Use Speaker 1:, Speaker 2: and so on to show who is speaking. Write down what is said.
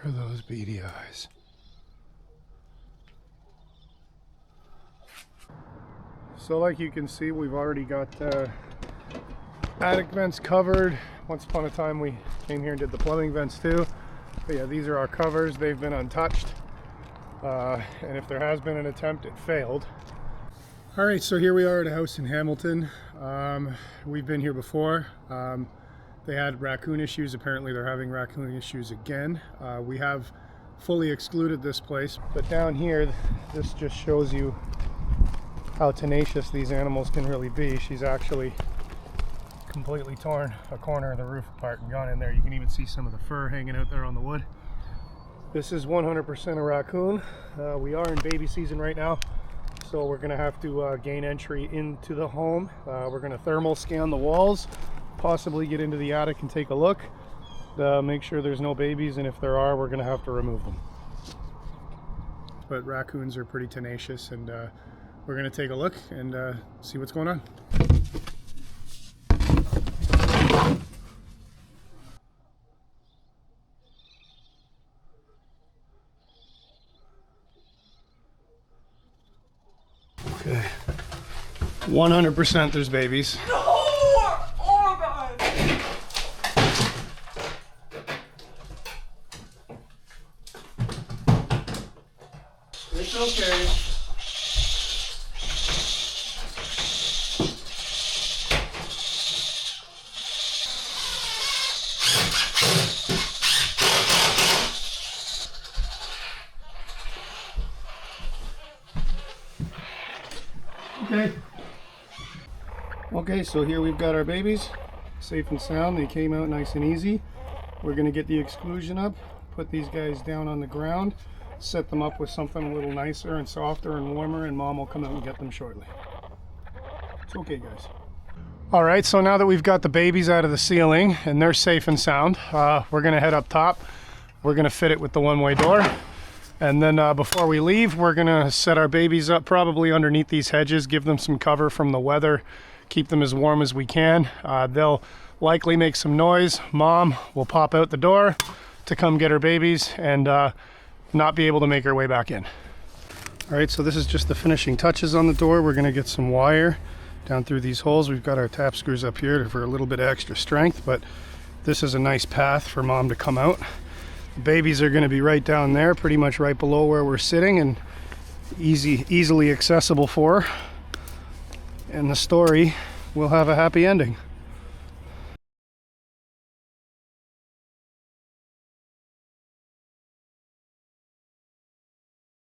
Speaker 1: for those beady eyes. So like you can see, we've already got attic vents covered. Once upon a time we came here and did the plumbing vents too. But yeah, these are our covers. They've been untouched. And if there has been an attempt, it failed. All right, so here we are at a house in Hamilton. We've been here before. They had raccoon issues. Apparently they're having raccoon issues again. We have fully excluded this place, but down here, this just shows you how tenacious these animals can really be. She's actually completely torn a corner of the roof apart and gone in there. You can even see some of the fur hanging out there on the wood. This is 100% a raccoon. We are in baby season right now, so we're gonna have to gain entry into the home. We're gonna thermal scan the walls, possibly get into the attic and take a look, make sure there's no babies, and if there are, we're gonna have to remove them. But raccoons are pretty tenacious, and we're gonna take a look and see what's going on. Okay, 100% there's babies.
Speaker 2: No! Oh God!
Speaker 1: It's okay. Okay, so here we've got our babies, safe and sound. They came out nice and easy. We're gonna get the exclusion up, put these guys down on the ground, set them up with something a little nicer and softer and warmer, and Mom will come out and get them shortly. It's okay, guys. All right, so now that we've got the babies out of the ceiling and they're safe and sound, we're gonna head up top. We're gonna fit it with the one-way door. And then before we leave, we're gonna set our babies up probably underneath these hedges, give them some cover from the weather, keep them as warm as we can. They'll likely make some noise. Mom will pop out the door to come get her babies and not be able to make her way back in. All right, so this is just the finishing touches on the door. We're gonna get some wire down through these holes. We've got our tap screws up here for a little bit of extra strength, but this is a nice path for Mom to come out. The babies are gonna be right down there, pretty much right below where we're sitting, and easily accessible for her. And the story will have a happy ending.